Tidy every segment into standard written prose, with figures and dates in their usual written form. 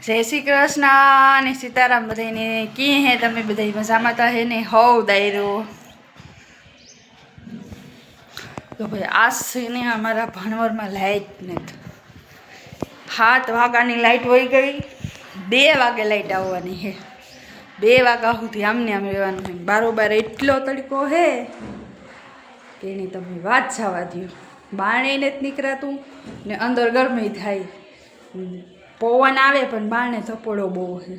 જય શ્રી કૃષ્ણ અને સીતારામ બધાને કી હે તમે બધા મજામાં તો હે ને હોવ દાયરો તો ભાઈ આજ છે ને અમારા ભણવરમાં લાઈટ નથી 7 વાગ્યાની લાઈટ વહી ગઈ 2 વાગે લાઈટ આવવાની હે 2 વાગ્યા સુધી આમને આમ રહેવાનું છે બારોબાર એટલો તડકો હે કે એની તમે વાત જવા દો બાણે નથી નીકળાતું ને અંદર ગરમી થાય પવન આવે પણ બાણે ધપોડો બહુ છે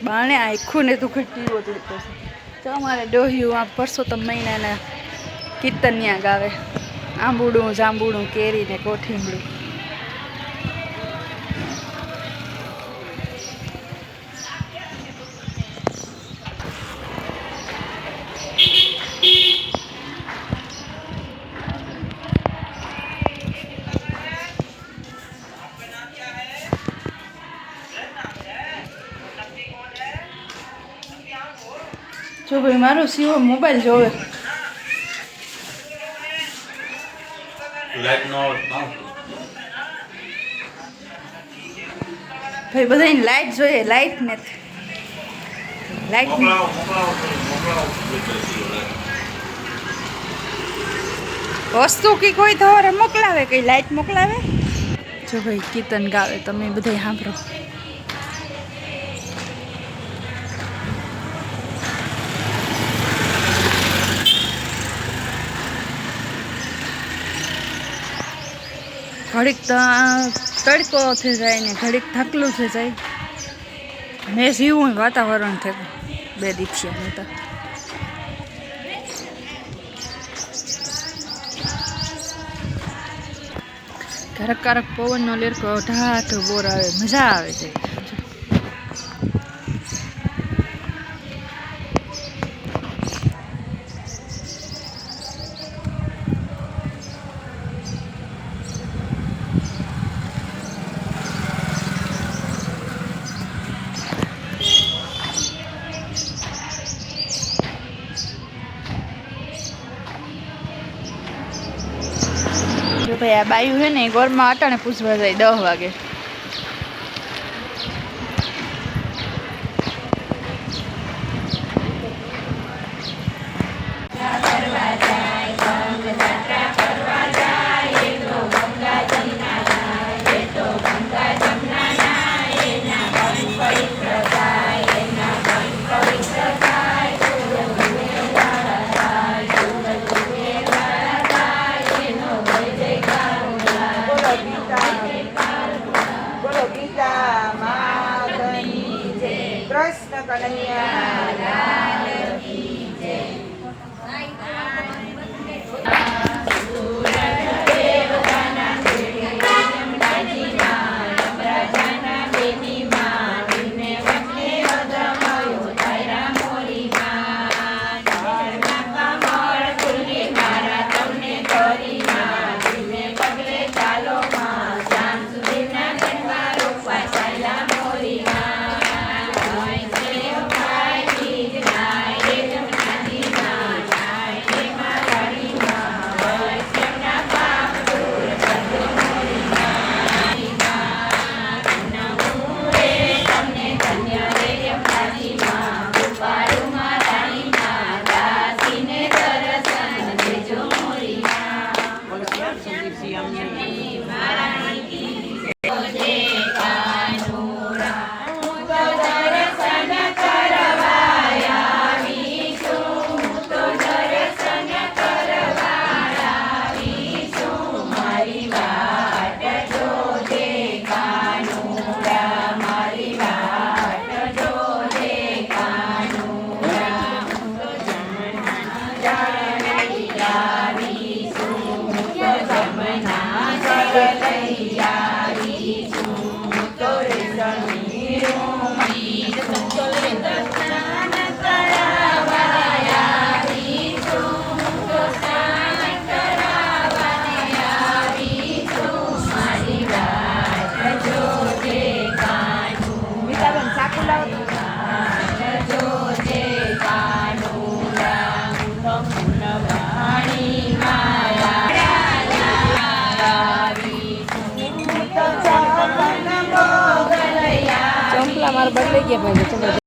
બાણે આખું ને તું ખટીવો તડકો છે તો અમારે ડોહ્યું આ પરસોત્તમ મહિનાના કીર્તન્યા ગાવે આંબુડું જાંબુડું કેરી ને કોઠીમડું જો ભાઈ મારો સીવો મોબાઈલ જોવે ભાઈ બધાને લાઈટ જોઈએ લાઈટ નથી લાઈટ વસ્તુ કી કોઈ તમારે મોકલાવે કઈ લાઈટ મોકલાવે જો ભાઈ કીર્તન ગાવે તમે બધા સાંભળો ઘડીક તડકો થઈ જાય ને ઘડીક થકલું થઈ જાય મેં જીવું વાતાવરણ થયું 2 દીક્ષાનું તો ક્યારેક ક્યારેક પવનનો લેરકો ઢાઢો બોર આવે મજા આવે છે ભાઈ આ બાયું છે ને ગોરમાં અટાણે પૂછવા જાય 10 વાગે કૃષ્ણ કનૈયા તમારે બદલાઈ ગયા ભાઈ ચલો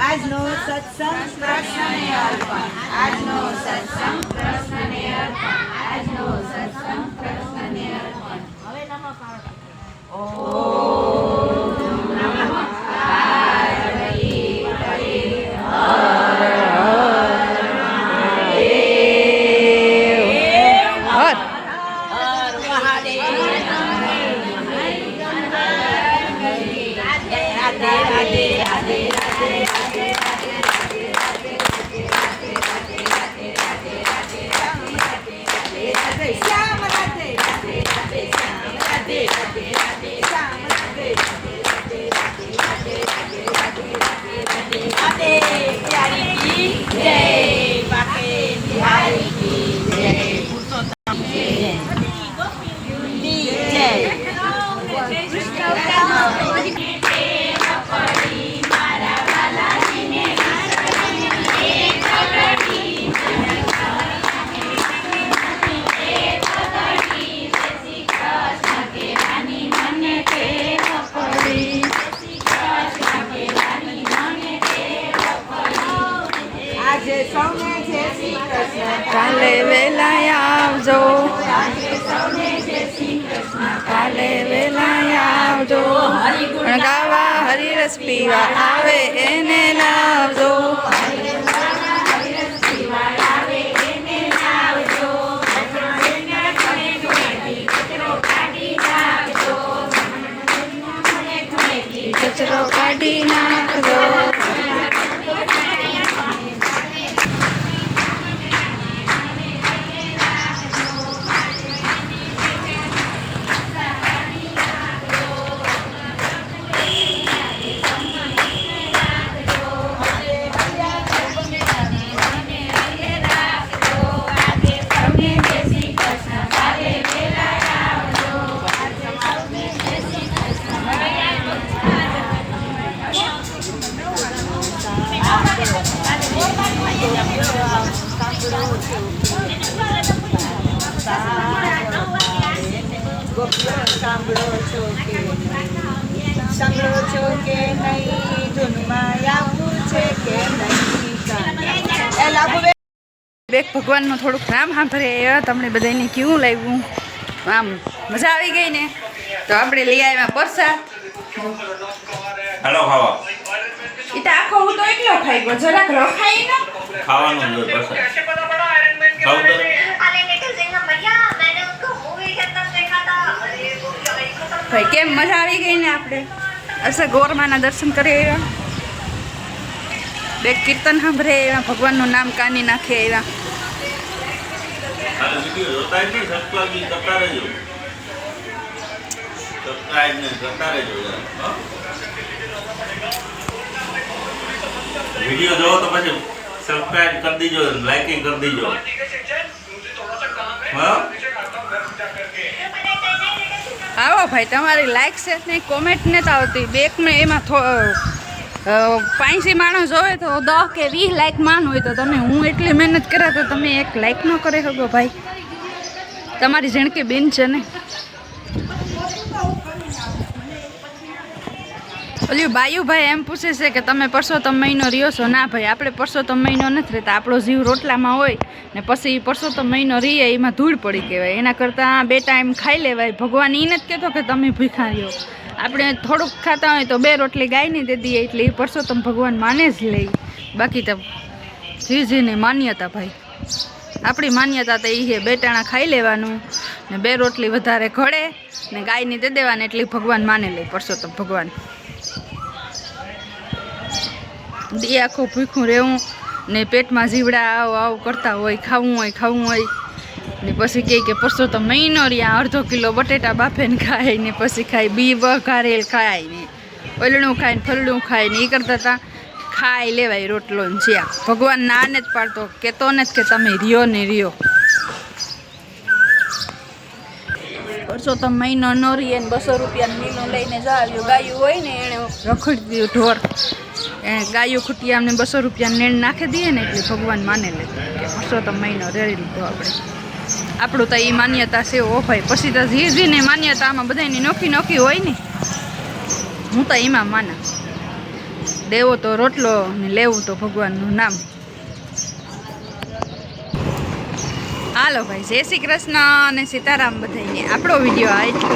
આજનો સત્સંગ કૃષ્ણને અર્પણ. આજનો સત્સંગ કૃષ્ણને અર્પણ. આજનો સત્સંગ કૃષ્ણને અર્પણ. હવે નમઃ પાર્વતી. ઓમ નમઃ પાર્વતી હરે હર મહાદેવ. રાધે રાધે રાધે રાધે કાલે વેલા આવજો કાલે વેલા આવજો ગાવા હરિરસ પીવા આવે એને લાવજો કચરો કાઢી નાખજો સાંભળો છો કે નહીં ધૂનમાં આવવું છે કે નહીં. બેક ભગવાનનું થોડુંક નામ સાંભળે તમને બધાને કેવું લાગ્યું આમ મજા આવી ગઈ ને તો આપણે લઈ આવ્યા પ્રસાદ હાલો ખાવા એ તો આખો હું તો એકલો ખાઈ ગયો જરાક રખાઈ ને ખાવાનું જ હોય પ્રસાદ ખાવું તો ભાઈ કેમ મજા આવી ગઈ ને આપણે અસર ગોરમાના દર્શન કરી આવ્યા બે કીર્તન સાંભળે આવ્યા ભગવાનનું નામ કાની નાખે આવ્યા ખાલી વિડીયો જોતા જ નહીં સબસ્ક્રાઇબ કરતા રહેજો સબસ્ક્રાઇબ ને કરતા રહેજો યાર હો વિડીયો જોવો તો પછી સબસ્ક્રાઇબ કરી દીજો લાઇકિંગ કરી દીજો હા આવો ભાઈ તમારી લાઈક છે ને કોમેન્ટ નથી આવતી બેક મેં એમાં 5 માણસ જોવે તો 10 કે 20 લાઈક માન હોય તો તમે હું એટલી મહેનત કર્યા તો તમે એક લાઈક ન કરી શકો ભાઈ તમારી જણકી બેન છે ને ઓલું બાયુભાઈ એમ પૂછે છે કે તમે પરસોત્તમ મહિનો રહ્યો છો. ના ભાઈ, આપણે પરસોત્તમ મહિનો નથી રહેતા. આપણો જીવ રોટલામાં હોય ને પછી પરસોત્તમ મહિનો રહીએ એમાં ધૂળ પડી કહેવાય. એના કરતાં 2 ટાઈમ ખાઈ લેવાય. ભગવાન એ નથી કહેતો કે તમે ભૂખા રહ્યો. આપણે થોડુંક ખાતા હોય તો 2 રોટલી ગાયને દે દઈએ એટલે એ પરસોત્તમ ભગવાન માને જ લે. બાકી તો જીજીની માન્યતા ભાઈ. આપણી માન્યતા તો એ છે 2 ટાણા ખાઈ લેવાનું ને 2 રોટલી વધારે ઘડે ને ગાયને દે દેવાને એટલે ભગવાન માને લે પરસોત્તમ ભગવાન. દી આખું ભૂખું રહેવું ને પેટમાં જીવડા આવ કરતા હોય, ખાવું હોય ને પછી કહે કે પરસોત્તમ મહિનો રહ્યા. અડધો કિલો બટેટા બાફેને ખાય ને પછી ખાય, બી વઘારેલ ખાય ને ઓલણું ખાય ને ફલડું ખાય ને એ કરતા હતા ખાઈ લેવાય રોટલો ને જ્યાં. ભગવાન ના જ પાડતો, કહેતો નથી કે તમે રહ્યો ને રહ્યો. પરસોત્તમ મહિનો ન રહીએ ને 200 રૂપિયાનું મીનું લઈને જાવ્યો. ગાયું હોય ને એણે રખડી દીધું ઢોર. એને ગાયું ખૂટી અમને 200 રૂપિયા નેણ નાખી દઈએ ને એટલે ભગવાન માને લે કે પરસોત્તમ મહિનો રેડી લીધો આપણે. આપણું તો એ માન્યતા છે ઓ ભાઈ. પછી તો જીજીને માન્યતા આમાં બધાની નોખી હોય ને. હું તો એમાં માના. દેવો તો રોટલો ને લેવું તો ભગવાનનું નામ. હાલો ભાઈ, જય શ્રી કૃષ્ણ અને સીતારામ બધાને. આપણો વિડીયો આ એટલો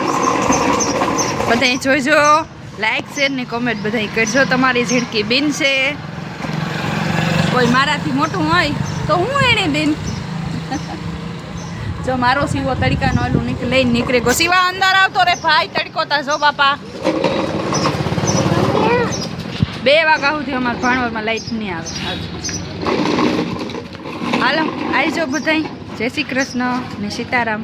બધાય જોઈજો. લાઈક શેર ને કોમેન્ટ બધાય કરજો. તમારી ઝીણકી બેન છે, કોઈ મારાથી મોટું હોય તો હું એને બેન. જો મારો સીવો તડકાનો ઓલું લઈને નીકળે ગો. સીવા અંદર આવતો રે ભાઈ, તડકો તા જો બાપા. 2 વાગ્યા સુધી અમારા ભાણવરમાં લાઈટ નહીં આવે. હાલો આવજો બધાય. જય શ્રી કૃષ્ણ ને સીતારામ.